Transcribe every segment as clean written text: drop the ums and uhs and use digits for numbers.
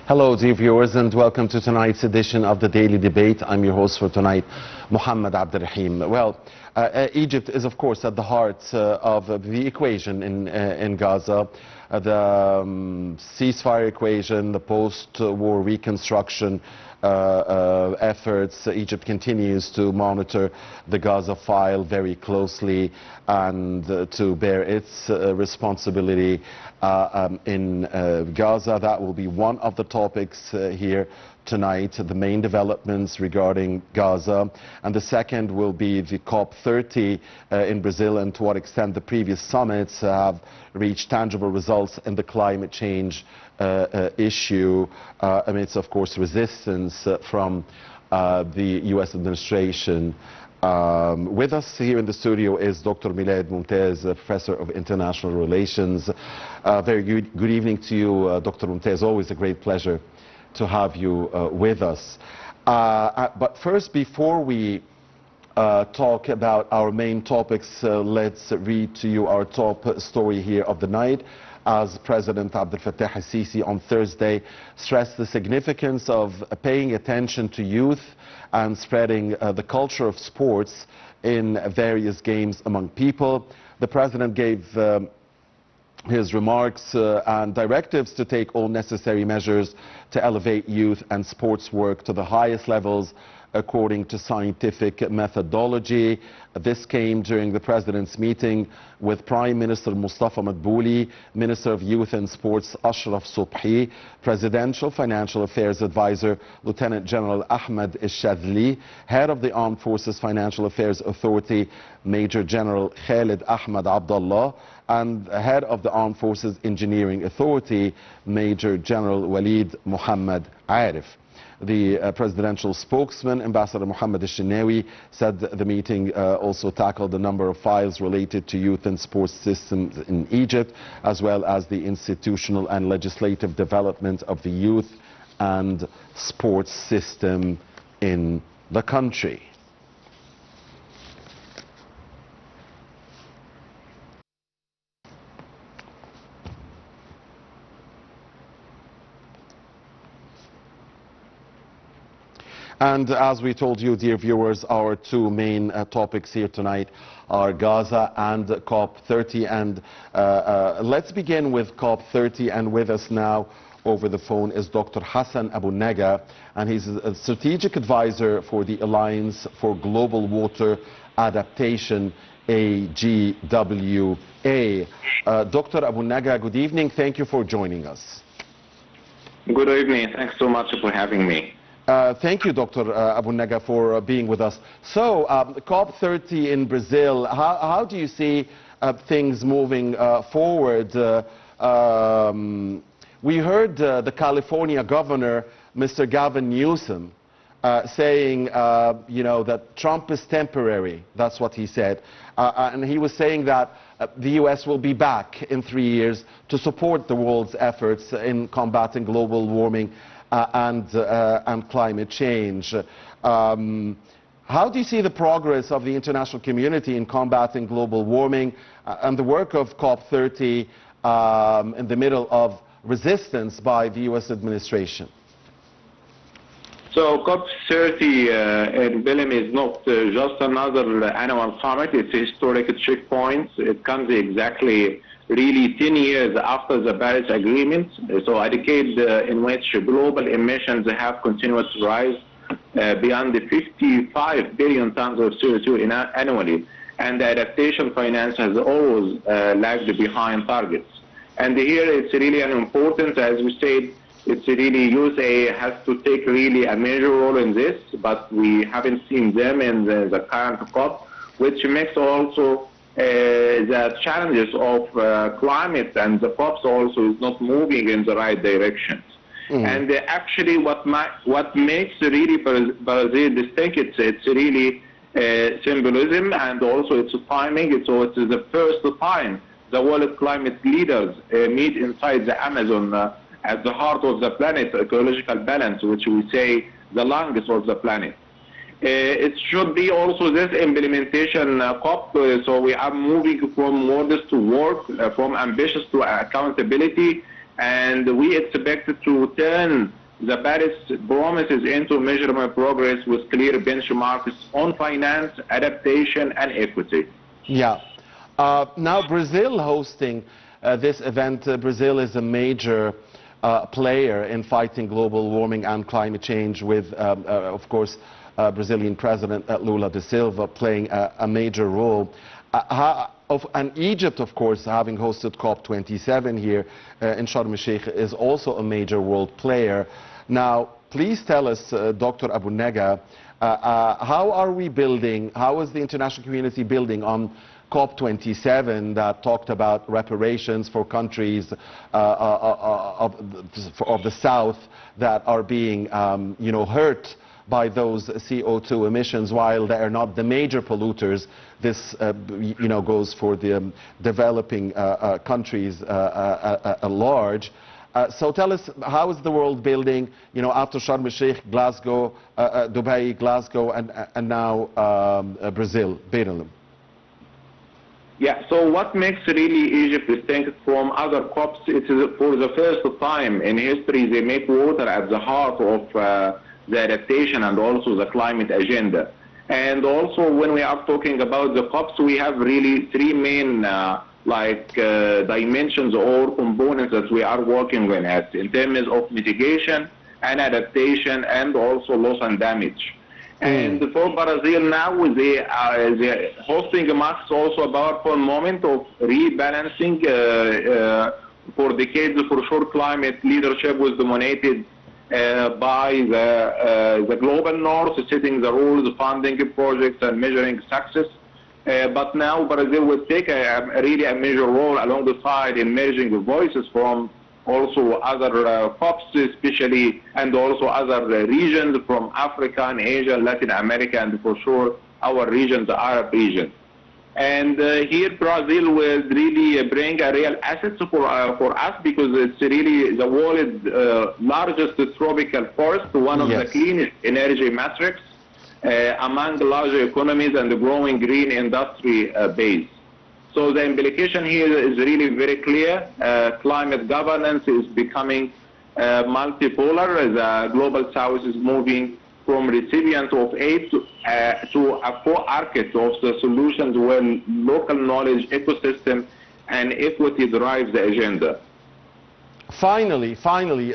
Hello, dear viewers, and welcome to tonight's edition of the Daily Debate. I'm your host for tonight, Mohammed Abdelrahim. Well, Egypt is, of course, at the heart of the equation in Gaza. The ceasefire equation, the post-war reconstruction efforts. Egypt continues to monitor the Gaza file very closely and to bear its responsibility in Gaza. That will be one of the topics here tonight, the main developments regarding Gaza. And the second will be the COP30 in Brazil, and to what extent the previous summits have reached tangible results in the climate change issue amidst, of course, resistance from the U.S. administration. With us here in the studio is Dr. Milad Momtaz, Professor of International Relations. Very good evening to you, Dr. Momtaz. Always a great pleasure to have you with us. But first, before we talk about our main topics, let's read to you our top story here of the night. As President Abdel Fattah al-Sisi on Thursday stressed the significance of paying attention to youth and spreading the culture of sports in various games among people. The President gave his remarks and directives to take all necessary measures to elevate youth and sports work to the highest levels according to scientific methodology. This came during the President's meeting with Prime Minister Mustafa Madbouli, Minister of Youth and Sports Ashraf Subhi, Presidential Financial Affairs Advisor Lieutenant General Ahmed Al-Shadhli, Head of the Armed Forces Financial Affairs Authority Major General Khalid Ahmed Abdullah, and Head of the Armed Forces Engineering Authority Major General Walid Muhammad Arif. The presidential spokesman, Ambassador Mohammed Al-Shinawi, said the meeting also tackled a number of files related to youth and sports systems in Egypt, as well as the institutional and legislative development of the youth and sports system in the country. And as we told you, dear viewers, our two main topics here tonight are Gaza and COP30. And let's begin with COP30. And with us now over the phone is Dr. Hassan Abu Nega, and he's a strategic advisor for the Alliance for Global Water Adaptation, AGWA. Dr. Abu Nega, good evening. Thank you for joining us. Good evening. Thanks so much for having me. Thank you, Dr. Abu Nega, for being with us. So, COP30 in Brazil, how do you see things moving forward? We heard the California governor, Mr. Gavin Newsom, saying, you know, that Trump is temporary. That's what he said. And he was saying that the U.S. will be back in 3 years to support the world's efforts in combating global warming and climate change. How do you see the progress of the international community in combating global warming and the work of COP30 in the middle of resistance by the U.S. administration? So COP30 in Belém is not just another annual summit. It's a historic checkpoint. It comes exactly really 10 years after the Paris Agreement, so a decade in which global emissions have continued to rise beyond the 55 billion tons of CO2 annually, and the adaptation finance has always lagged behind targets. And here it's really an important, as we said, it's really USA has to take really a major role in this, but we haven't seen them in the current COP, which makes also the challenges of climate and the COPs also is not moving in the right direction. And actually what makes really Brazil distinct, it's really symbolism and also it's timing. So it's the first time the world climate leaders meet inside the Amazon at the heart of the planet, ecological balance, which we say the lungs of the planet. It should be also this implementation COP, so we are moving from words to work, from ambitious to accountability, and we expect to turn the Paris promises into measurable progress with clear benchmarks on finance, adaptation, and equity. Yeah. Now Brazil hosting this event. Brazil is a major player in fighting global warming and climate change with, of course, Brazilian President Lula da Silva playing a major role. And Egypt, of course, having hosted COP27 here in Sharm el-Sheikh, is also a major world player. Now, please tell us, Dr. Abu Nega, how are we building, how is the international community building on COP27 that talked about reparations for countries of the South that are being, hurt by those CO2 emissions, while they are not the major polluters. This, goes for the developing countries at large. So tell us, how is the world building, after Sharm el-Sheikh, Glasgow, Dubai, Glasgow, and now Brazil, Benelux? Yeah, so what makes really Egypt distinct from other COPs, it is for the first time in history they make water at the heart of the adaptation and also the climate agenda. And also when we are talking about the COPs, we have really three main dimensions or components that we are working on at, in terms of mitigation and adaptation and also loss and damage. And for Brazil now, they are hosting marks also a powerful moment of rebalancing. For decades, for sure, climate leadership was dominated by the global north, setting the rules, funding projects, and measuring success. But now Brazil will take really a major role alongside emerging voices from also other COPs, especially, and also other regions from Africa and Asia, Latin America, and for sure our region, the Arab region. And here Brazil will really bring a real asset for us, because it's really the world's largest tropical forest, one of the cleanest energy metrics among larger economies and the growing green industry base. So the implication here is really very clear. Climate governance is becoming multipolar. The global south is moving from recipient of aid to a co-architect of the solutions where local knowledge, ecosystem, and equity drives the agenda. Finally,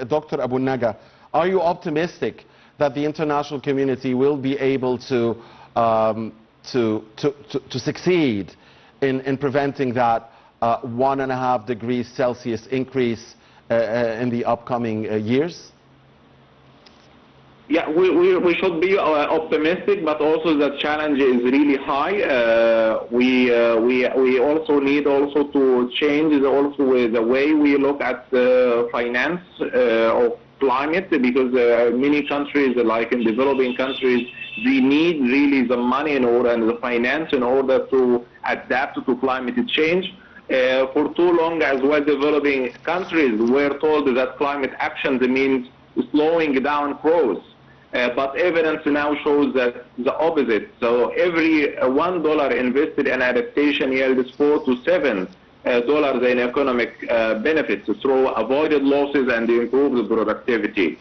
Dr. Abu Nega, are you optimistic that the international community will be able to succeed in preventing that 1.5 degrees Celsius increase in the upcoming years? Yeah, we should be optimistic, but also the challenge is really high. We also need to change also the way we look at the finance of climate, because many countries, like in developing countries, they need really the money in order and the finance in order to adapt to climate change. For too long as well, developing countries were told that climate action means slowing down growth. But evidence now shows that the opposite. So every $1 invested in adaptation yields $4 to $7 in economic benefits through avoided losses and improved productivity.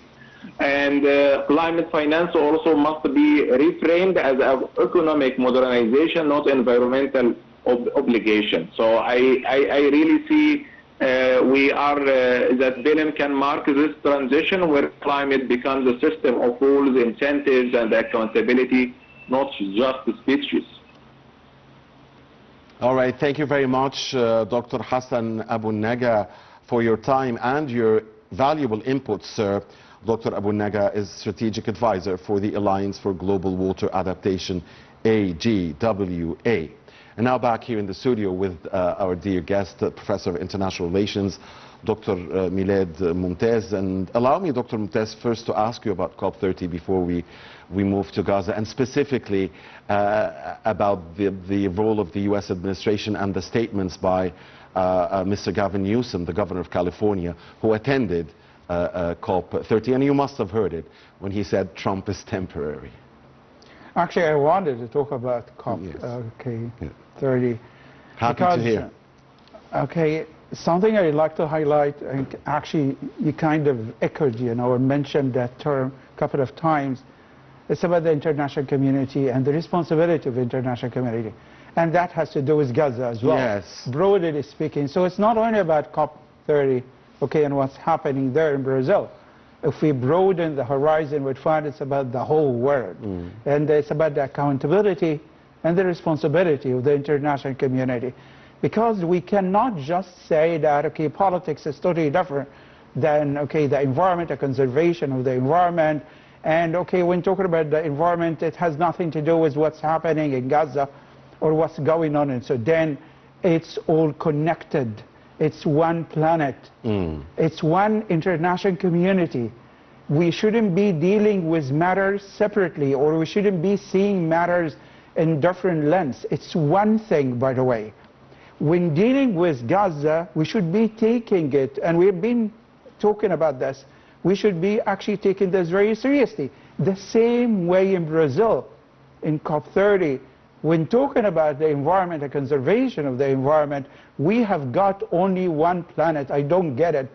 And climate finance also must be reframed as an economic modernization, not environmental obligation. So I really see that Benham can mark this transition where climate becomes a system of rules, incentives, and accountability, not just speeches. All right, thank you very much, Dr. Hassan Abu Nega, for your time and your valuable input, sir. Dr. Abu Nega is Strategic Advisor for the Alliance for Global Water Adaptation, AGWA. And now back here in the studio with our dear guest, Professor of International Relations, Dr. Milad Momtaz. And allow me, Dr. Momtaz, first to ask you about COP30 before we move to Gaza, and specifically about the role of the U.S. administration and the statements by Mr. Gavin Newsom, the governor of California, who attended COP30. And you must have heard it when he said Trump is temporary. Actually, I wanted to talk about COP30. Happy to hear. Okay, something I'd like to highlight, and actually you kind of echoed, or mentioned that term a couple of times. It's about the international community and the responsibility of the international community. And that has to do with Gaza as well, yes, broadly speaking. So it's not only about COP30, and what's happening there in Brazil. If we broaden the horizon, we'd find it's about the whole world. And it's about the accountability and the responsibility of the international community. Because we cannot just say that, politics is totally different than, the environment, the conservation of the environment. And, when talking about the environment, it has nothing to do with what's happening in Gaza or what's going on in Sudan. It's all connected. It's one planet. It's one international community. We shouldn't be dealing with matters separately, or we shouldn't be seeing matters in different lens. It's one thing, by the way. When dealing with Gaza, we should be taking it, and we've been talking about this, we should be actually taking this very seriously. The same way in Brazil, in COP30, when talking about the environment, the conservation of the environment, we have got only one planet. I don't get it.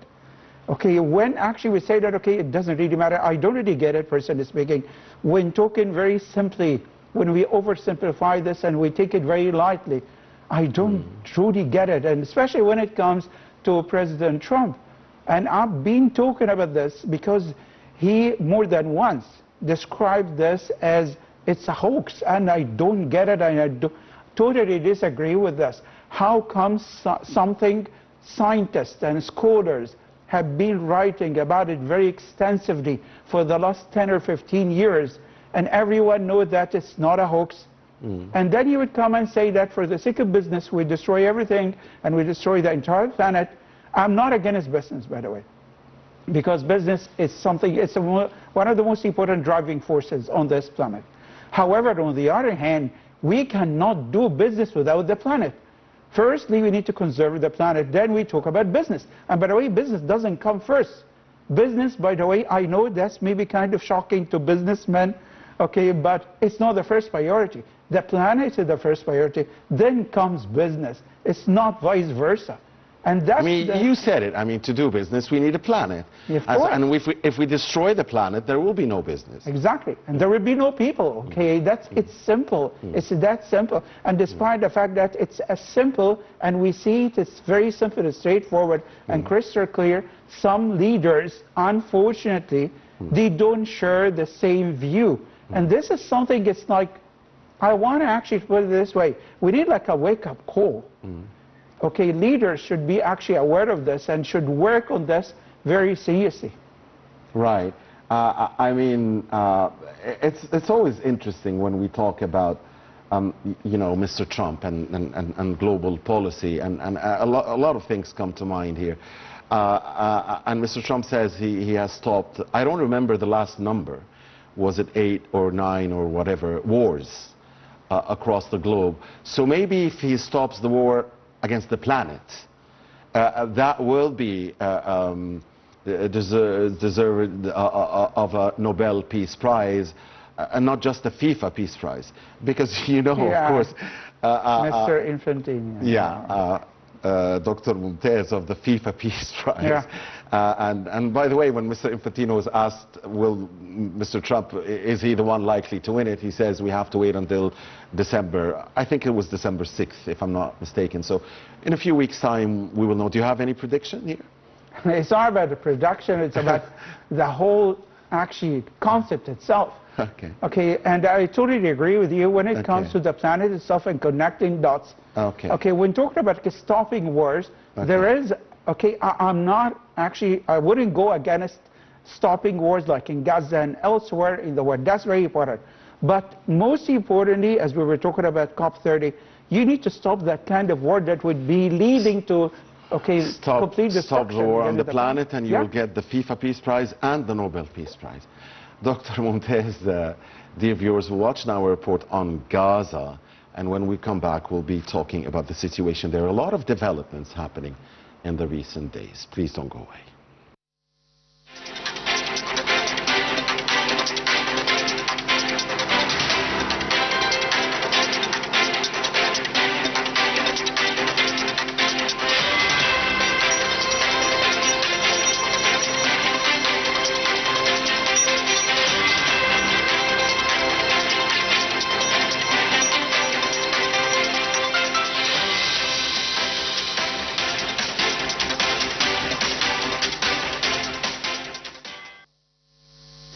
When actually we say that, it doesn't really matter, I don't really get it, personally speaking. When talking very simply, when we oversimplify this and we take it very lightly, I don't truly get it, and especially when it comes to President Trump. And I've been talking about this because he, more than once, described this as it's a hoax, and I don't get it, and I totally disagree with this. How come something scientists and scholars have been writing about it very extensively for the last 10 or 15 years, and everyone knows that it's not a hoax? And then you would come and say that for the sake of business, we destroy everything and we destroy the entire planet. I'm not against business, by the way, because business is something, it's one of the most important driving forces on this planet. However, on the other hand, we cannot do business without the planet. Firstly, we need to conserve the planet, then we talk about business. And by the way, business doesn't come first. Business, by the way, I know that's maybe kind of shocking to businessmen, but it's not the first priority. The planet is the first priority, then comes business. It's not vice versa. And that's you said it. To do business, we need a planet. And if we destroy the planet, there will be no business. Exactly. And there will be no people, It's simple. It's that simple. And despite the fact that it's as simple, and we see it's very simple and straightforward and crystal clear, some leaders, unfortunately, they don't share the same view. And this is something, it's like, I want to actually put it this way. We need like a wake-up call. Leaders should be actually aware of this and should work on this very seriously. Right. It's always interesting when we talk about, Mr. Trump and global policy, and a lot of things come to mind here. And Mr. Trump says he has stopped, I don't remember the last number, was it 8 or 9 or whatever, wars across the globe. So maybe if he stops the war against the planet, that will be deserved of a Nobel Peace Prize, and not just a FIFA Peace Prize, because of course, Mr. Infantino. Dr. Momtaz of the FIFA Peace Prize. And by the way, when Mr. Infantino was asked, will Mr. Trump, is he the one likely to win it, he says we have to wait until December. I think it was December 6th, if I'm not mistaken. So in a few weeks' time, we will know. Do you have any prediction here? It's not about the production, it's about the whole, actually, concept itself. And I totally agree with you when it comes to the planet itself and connecting dots. When talking about stopping wars, there is, I'm not actually, I wouldn't go against stopping wars like in Gaza and elsewhere in the world. That's very important. But most importantly, as we were talking about COP30, you need to stop that kind of war that would be leading to complete destruction. Stop the war on the planet, and you will get the FIFA Peace Prize and the Nobel Peace Prize. Dr. Momtaz, dear viewers, will watch now a report on Gaza, and when we come back, we'll be talking about the situation. There are a lot of developments happening in the recent days. Please don't go away.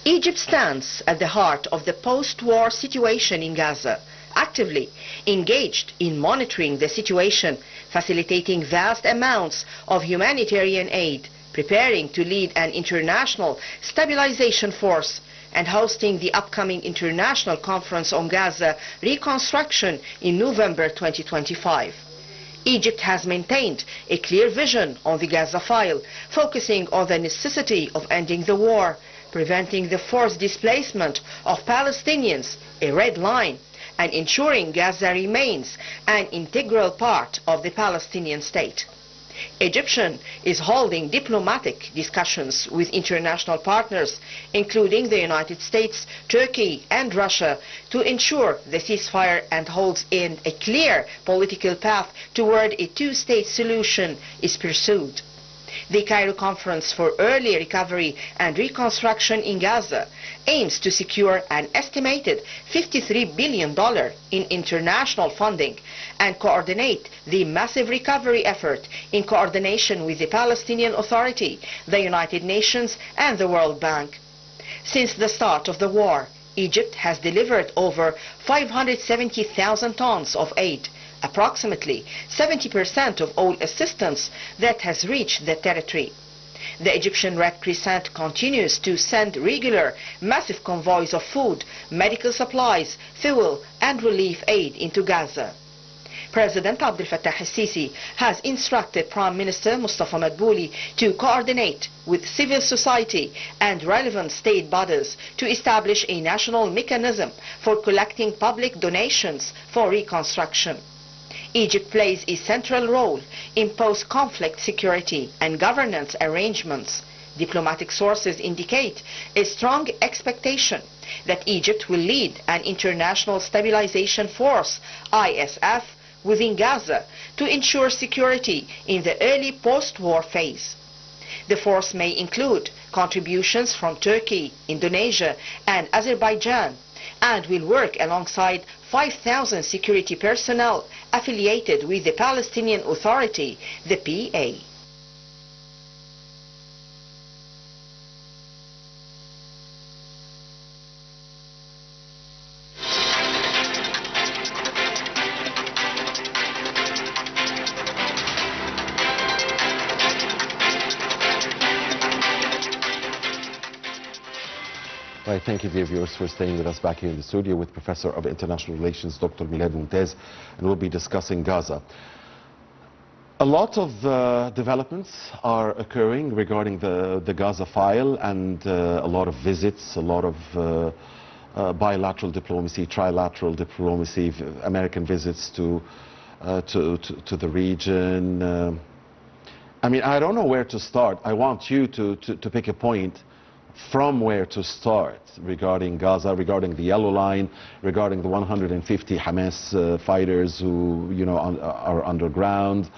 Egypt stands at the heart of the post-war situation in Gaza, actively engaged in monitoring the situation, facilitating vast amounts of humanitarian aid, preparing to lead an international stabilization force, and hosting the upcoming International Conference on Gaza Reconstruction in November 2025. Egypt has maintained a clear vision on the Gaza file, focusing on the necessity of ending the war, preventing the forced displacement of Palestinians, a red line, and ensuring Gaza remains an integral part of the Palestinian state. Egypt is holding diplomatic discussions with international partners, including the United States, Turkey and Russia, to ensure the ceasefire and holds in a clear political path toward a two-state solution is pursued. The Cairo Conference for Early Recovery and Reconstruction in Gaza aims to secure an estimated $53 billion in international funding and coordinate the massive recovery effort in coordination with the Palestinian Authority, the United Nations and the World Bank. Since the start of the war, Egypt has delivered over 570,000 tons of aid, approximately 70% of all assistance that has reached the territory. The Egyptian Red Crescent continues to send regular, massive convoys of food, medical supplies, fuel and relief aid into Gaza. President Abdel Fattah el-Sisi has instructed Prime Minister Mustafa Madbouli to coordinate with civil society and relevant state bodies to establish a national mechanism for collecting public donations for reconstruction. Egypt plays a central role in post-conflict security and governance arrangements. Diplomatic sources indicate a strong expectation that Egypt will lead an international stabilization force, ISF, within Gaza to ensure security in the early post-war phase. The force may include contributions from Turkey, Indonesia and Azerbaijan, and will work alongside 5,000 security personnel affiliated with the Palestinian Authority, the PA. I thank you, dear viewers, for staying with us back here in the studio with Professor of International Relations, Dr. Milad Momtaz, and we'll be discussing Gaza. A lot of developments are occurring regarding the Gaza file, and a lot of visits, a lot of bilateral diplomacy, trilateral diplomacy, American visits to the region. I mean, I don't know where to start. I want you to pick a point from where to start regarding Gaza, regarding the yellow line, regarding the 150 Hamas fighters who, you know, are underground,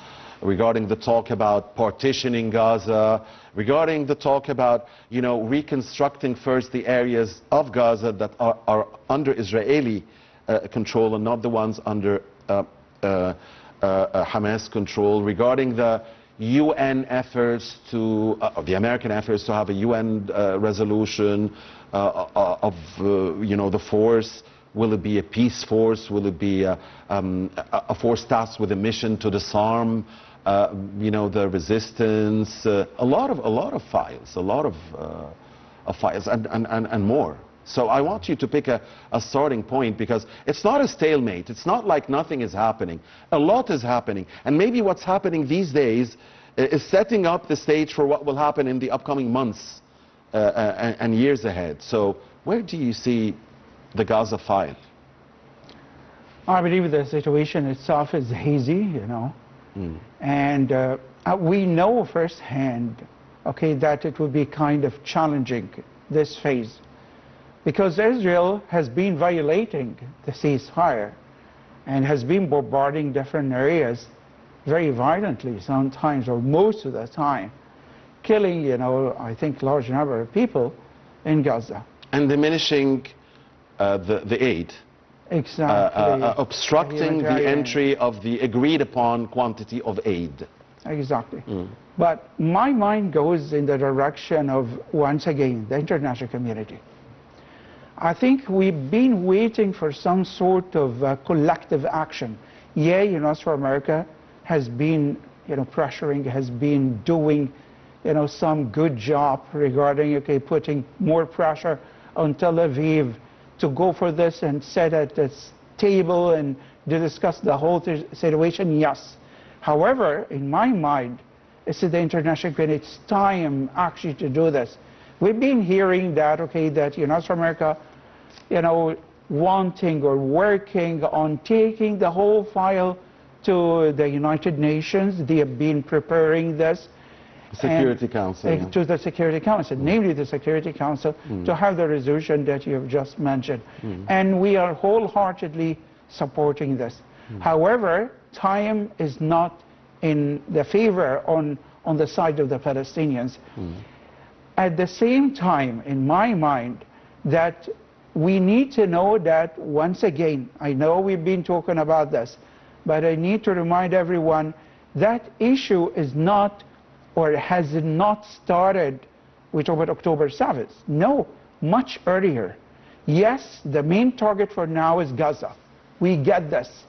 regarding the talk about partitioning Gaza, regarding the talk about, you know, reconstructing first the areas of Gaza that are under Israeli control and not the ones under Hamas control, regarding the UN efforts to, the American efforts to have a UN resolution of, you know, the force. Will it be a peace force? Will it be a force tasked with a mission to disarm, you know, the resistance? A lot of files, a lot of files, and more. So I want you to pick a starting point, because it's not a stalemate. It's not like nothing is happening. A lot is happening. And maybe what's happening these days is setting up the stage for what will happen in the upcoming months and years ahead. So where do you see the Gaza file? I believe the situation itself is hazy, you know. And we know firsthand, okay, that it will be kind of challenging, this phase. Because Israel has been violating the ceasefire and has been bombarding different areas very violently sometimes, or most of the time, killing, you know, I think large number of people in Gaza. And diminishing the aid. Exactly. Obstructing the entry of the agreed upon quantity of aid. Exactly. But my mind goes in the direction of, once again, the international community. I think we've been waiting for some sort of collective action. Yeah, North America has been, pressuring, has been doing, some good job regarding, putting more pressure on Tel Aviv to go for this and sit at this table and to discuss the whole situation, yes. However, in my mind, it's the international community, it's time actually to do this. We've been hearing that, that North America, wanting or working on taking the whole file to the United Nations. They have been preparing this. Security Council. Yeah. To the Security Council, namely the Security Council, to have the resolution that you have just mentioned. And we are wholeheartedly supporting this. However, time is not in the favor on the side of the Palestinians. At the same time, in my mind, that we need to know that, once again, I know we've been talking about this, but I need to remind everyone that issue is not, or has not started with October 7th. No, much earlier. Yes, the main target for now is Gaza. We get this.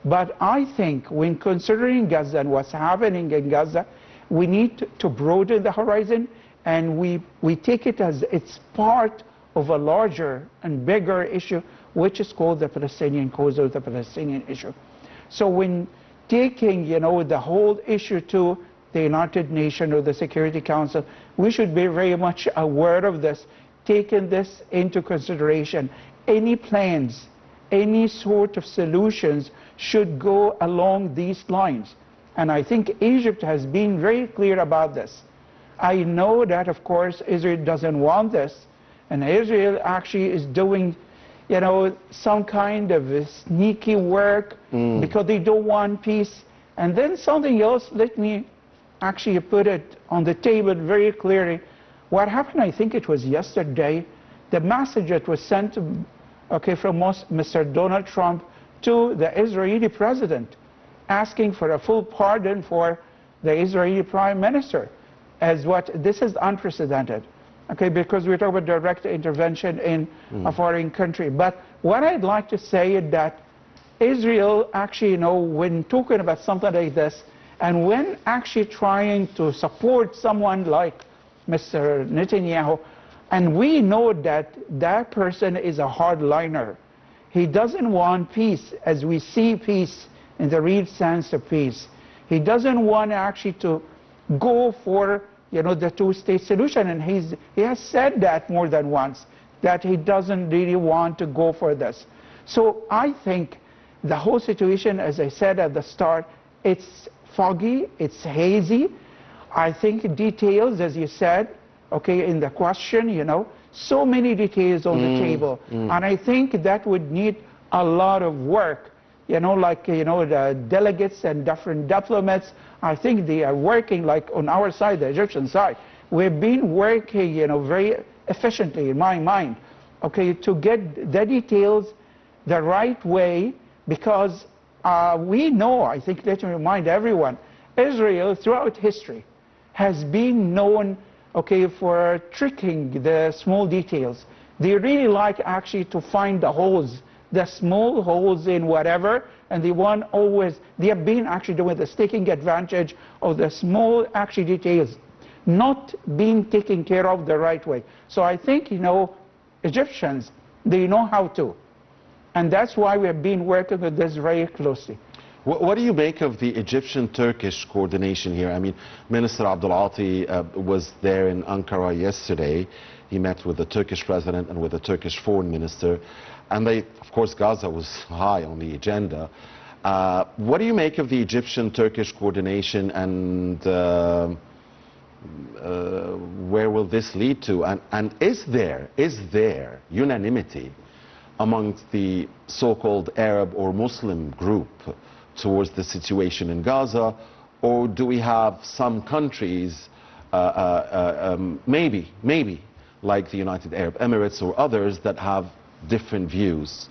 But I think when considering Gaza and what's happening in Gaza, we need to broaden the horizon, and we take it as it's part of a larger and bigger issue, which is called the Palestinian cause or the Palestinian issue. So when taking, the whole issue to the United Nations or the Security Council, we should be very much aware of this, taking this into consideration. Any plans, any sort of solutions should go along these lines. And I think Egypt has been very clear about this. I know that, of course, Israel doesn't want this, and Israel actually is doing, some kind of sneaky work because they don't want peace. And then something else, let me actually put it on the table very clearly. What happened, I think it was yesterday, the message that was sent, from Mr. Donald Trump to the Israeli president, asking for a full pardon for the Israeli prime minister, this is unprecedented. Because we're talking about direct intervention in a foreign country. But what I'd like to say is that Israel actually, when talking about something like this, and when actually trying to support someone like Mr. Netanyahu, and we know that that person is a hardliner. He doesn't want peace as we see peace in the real sense of peace. He doesn't want actually to go for the two-state solution, and he has said that more than once, that he doesn't really want to go for this. So I think the whole situation, as I said at the start, it's foggy, it's hazy. I think details, as you said, in the question, so many details on the table. And I think that would need a lot of work. The delegates and different diplomats, I think they are working, like on our side, the Egyptian side. We've been working, very efficiently, in my mind, to get the details the right way, because we know, I think, let me remind everyone, Israel, throughout history, has been known, for tricking the small details. They really like actually to find the holes, the small holes in whatever, and they have been actually doing this, taking advantage of the small actually details, not being taken care of the right way. So I think, Egyptians, they know how to. And that's why we have been working with this very closely. What do you make of the Egyptian-Turkish coordination here? I mean, Minister Abdulati was there in Ankara yesterday. He met with the Turkish president and with the Turkish foreign minister. And of course, Gaza was high on the agenda. What do you make of the Egyptian-Turkish coordination, and where will this lead to? And is there unanimity amongst the so-called Arab or Muslim group towards the situation in Gaza? Or do we have some countries, maybe like the United Arab Emirates or others, that have different views?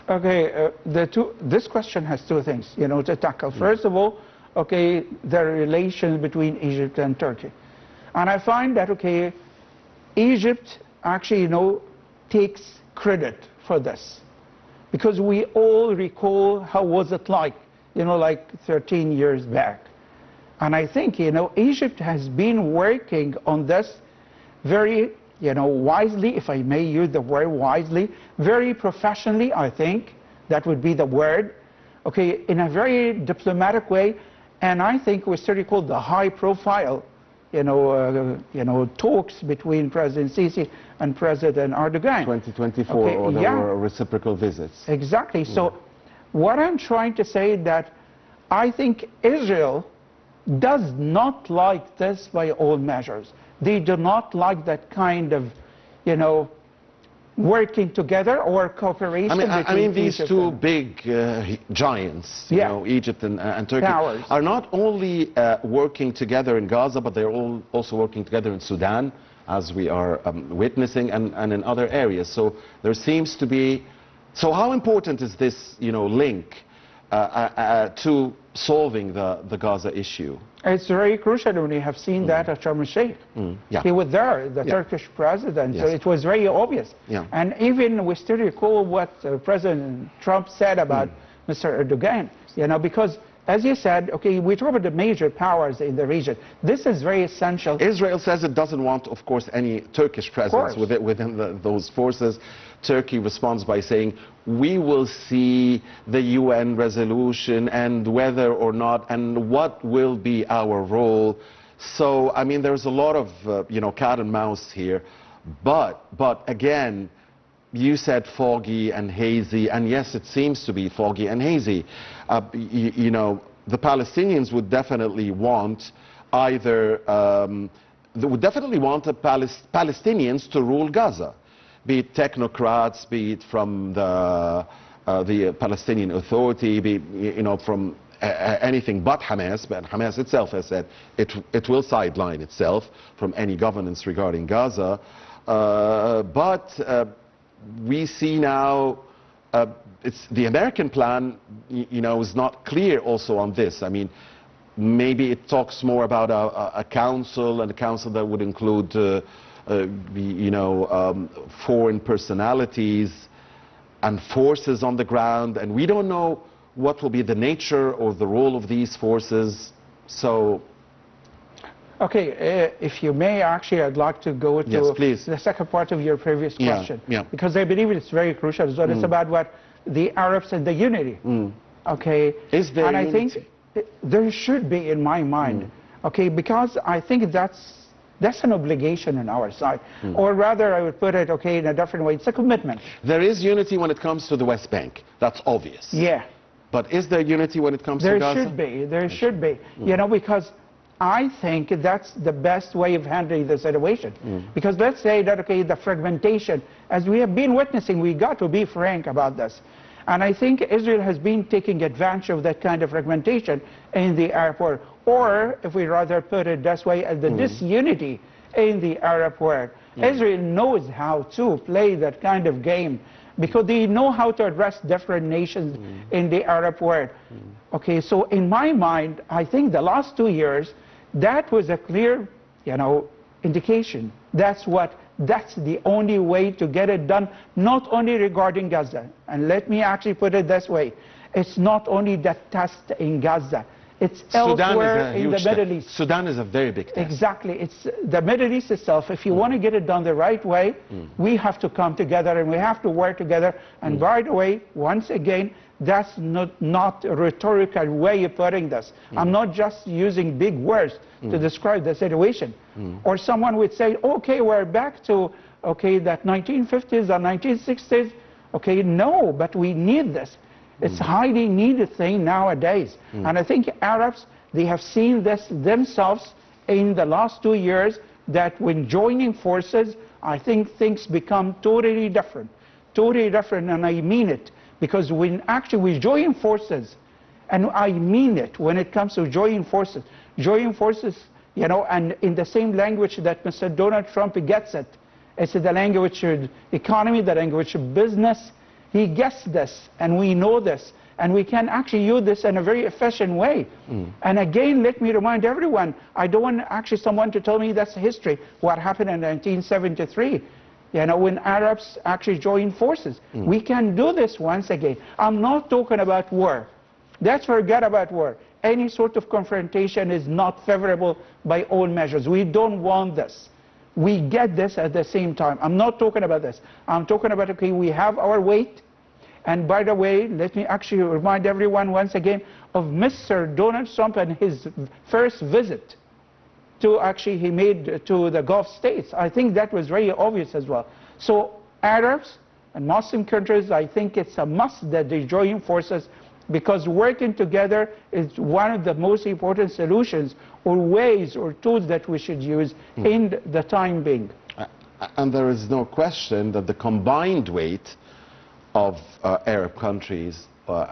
This question has two things, to tackle. First of all, the relations between Egypt and Turkey. And I find that, Egypt actually, takes credit for this, because we all recall how was it like, like 13 years back. And I think, Egypt has been working on this very, wisely, if I may use the word wisely, very professionally, I think, that would be the word, okay, in a very diplomatic way. And I think we still recall the high profile, talks between President Sisi and President Erdogan. 2024, okay, or there were reciprocal visits. Exactly. So what I'm trying to say is that I think Israel does not like this by all measures. They do not like that kind of, working together or cooperation between I mean these Egypt two and big giants, Egypt and Turkey, powers are not only working together in Gaza, but they're also working together in Sudan, as we are witnessing, and in other areas. So there seems to be... So how important is this, link to solving the Gaza issue? It's very crucial when you have seen that at Sharm el-Sheikh. He was there, the Turkish president, so it was very obvious. And even we still recall what President Trump said about Mr. Erdogan, because as you said, okay, we talk about the major powers in the region. This is very essential. Israel says it doesn't want, of course, any Turkish presence within those forces. Turkey responds by saying, we will see the UN resolution and whether or not, and what will be our role. So, I mean, there's a lot of, cat and mouse here. But again, you said foggy and hazy, and yes, it seems to be foggy and hazy. The Palestinians would definitely want either, they would definitely want the Palestinians to rule Gaza, be it technocrats, be it from the Palestinian Authority, be it, from anything but Hamas. But Hamas itself has said it will sideline itself from any governance regarding Gaza. We see now it's the American plan, is not clear also on this. I mean, maybe it talks more about a council, and a council that would include, foreign personalities and forces on the ground, and we don't know what will be the nature or the role of these forces. So. Okay, if you may, actually, I'd like to go to the second part of your previous question, because I believe it's very crucial. So it's about what the Arabs and the unity. Okay, is there and unity? I think there should be, in my mind. Okay, because I think that's an obligation on our side, or rather, I would put it, okay, in a different way. It's a commitment. There is unity when it comes to the West Bank. That's obvious. Yeah. But is there unity when it comes to Gaza? There should be. There should be. Because I think that's the best way of handling the situation. Because let's say that, okay, the fragmentation, as we have been witnessing, we got to be frank about this. And I think Israel has been taking advantage of that kind of fragmentation in the Arab world. Or, if we rather put it this way, as the disunity in the Arab world. Israel knows how to play that kind of game, because they know how to address different nations in the Arab world. Okay, so in my mind, I think the last 2 years, that was a clear, indication. That's the only way to get it done, not only regarding Gaza. And let me actually put it this way. It's not only the test in Gaza. It's elsewhere in the Middle East. Sudan is a very big test. Exactly. It's the Middle East itself. If you want to get it done the right way, we have to come together and we have to work together. And by the way, once again, that's not a rhetorical way of putting this. I'm not just using big words to describe the situation. Or someone would say, okay, we're back to, that 1950s or 1960s. Okay, no, but we need this. It's a highly needed thing nowadays. And I think Arabs, they have seen this themselves in the last 2 years, that when joining forces, I think things become totally different. Totally different, and I mean it. Because when actually we join forces, and I mean it when it comes to joining forces, and in the same language that Mr. Donald Trump gets it. It's the language of economy, the language of business. He gets this, and we know this, and we can actually use this in a very efficient way. And again, let me remind everyone, I don't want actually someone to tell me that's history, what happened in 1973. when Arabs actually join forces. We can do this once again. I'm not talking about war. Let's forget about war. Any sort of confrontation is not favorable by all measures. We don't want this. We get this at the same time. I'm not talking about this. I'm talking about, okay, we have our weight. And by the way, let me actually remind everyone once again of Mr. Donald Trump and his first visit to actually he made to the Gulf states. I think that was very obvious as well. So Arabs and Muslim countries, I think it's a must that they join forces, because working together is one of the most important solutions or ways or tools that we should use in the time being. And there is no question that the combined weight of Arab countries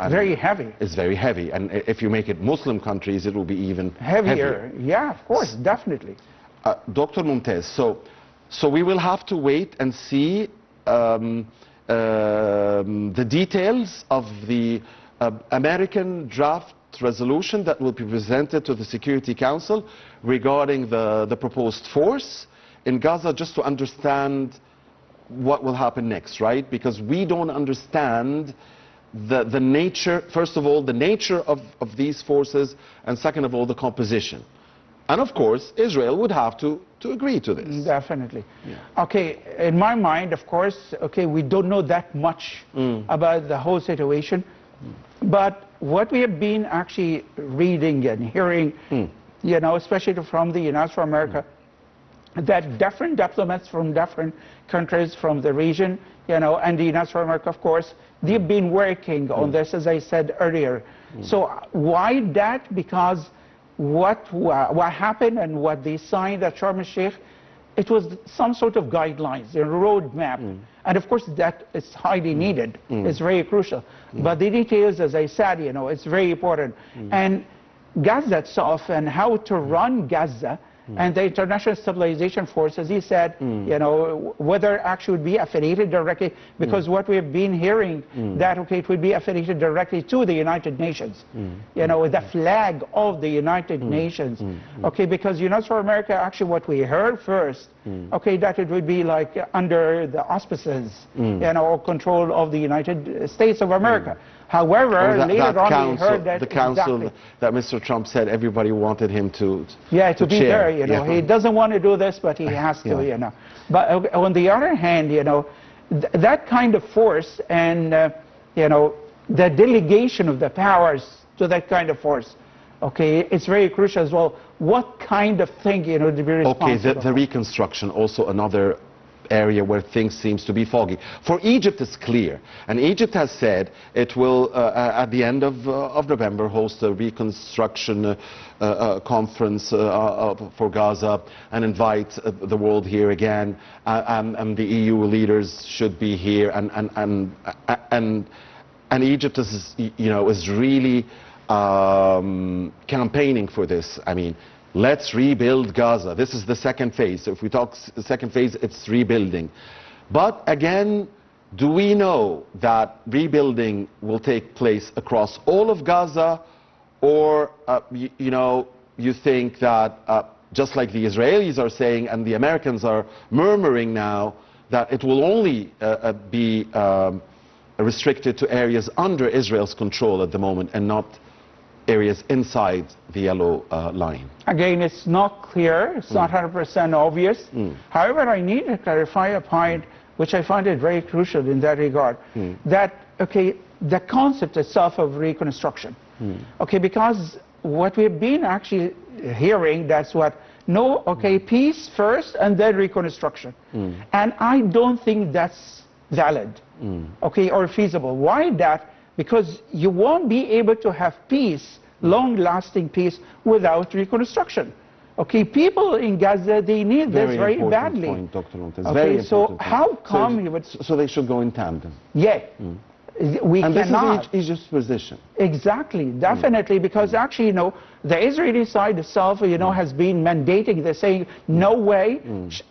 very heavy. Is very heavy, and if you make it Muslim countries, it will be even heavier. Yeah, of course, definitely. Dr. Momtaz, so we will have to wait and see the details of the American draft resolution that will be presented to the Security Council regarding the proposed force in Gaza, just to understand what will happen next, right? Because we don't understand the nature, first of all, the nature of these forces, and second of all, the composition. And of course, Israel would have to agree to this. Definitely. Yeah. Okay, in my mind, of course, okay, we don't know that much about the whole situation. But what we have been actually reading and hearing, especially from the United States of America, that different diplomats from different countries from the region, and the United States of America, of course, they've been working on this, as I said earlier. So why that? Because what happened and what they signed at Sharm el-Sheikh, it was some sort of guidelines, a roadmap. And of course, that is highly needed. It's very crucial. But the details, as I said, it's very important. And Gaza itself and how to run Gaza and the International Stabilization Force, as he said, whether actually would be affiliated directly, because what we have been hearing, that, okay, it would be affiliated directly to the United Nations, the flag of the United Nations, okay, because United States of America, actually what we heard first, okay, that it would be like under the auspices, or control of the United States of America. However, later on we heard that the council that Mr. Trump said everybody wanted him to be there. He doesn't want to do this, but he has to. But on the other hand, that kind of force and the delegation of the powers to that kind of force, okay, it's very crucial as well. What kind of thing, to be responsible? Okay, the reconstruction, also another area where things seems to be foggy. For Egypt, it's clear, and Egypt has said it will, at the end of November, host a reconstruction conference for Gaza and invite the world here again, and the EU leaders should be here, and Egypt is, is really campaigning for this. I mean, let's rebuild Gaza. This is the second phase. So if we talk the second phase, it's rebuilding. But again, do we know that rebuilding will take place across all of Gaza? Or, you think that, just like the Israelis are saying and the Americans are murmuring now, that it will only be restricted to areas under Israel's control at the moment and not areas inside the yellow line? Again, it's not clear, it's not 100% obvious. However, I need to clarify a point which I find it very crucial in that regard, that, okay, the concept itself of reconstruction, okay, because what we've been actually hearing, that's what, peace first and then reconstruction. And I don't think that's valid, okay, or feasible. Why that? Because you won't be able to have peace, long-lasting peace, without reconstruction. Okay, people in Gaza, they need this very badly. Point, Dr. Momtaz. Okay, very so how come you would... So they should go in tandem. Yeah. We and cannot. This is Egypt's position. Exactly, definitely, because actually, the Israeli side itself, has been mandating, they're saying, no way,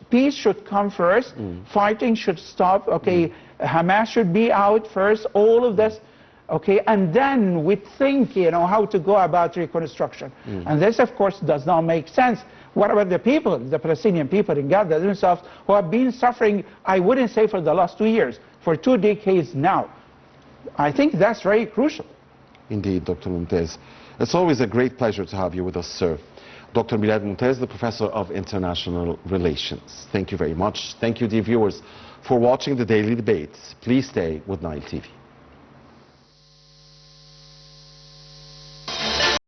peace should come first, fighting should stop, okay, Hamas should be out first, all of this. okay, and then we think, you know, how to go about reconstruction. And this, of course, does not make sense. What about the people, the Palestinian people in Gaza themselves, who have been suffering, I wouldn't say for the last 2 years, for 2 decades now? I think that's very crucial. Indeed, Dr. Momtaz. It's always a great pleasure to have you with us, sir. Dr. Milad Momtaz, the Professor of International Relations. Thank you very much. Thank you, dear viewers, for watching the Daily Debates. Please stay with Nile TV.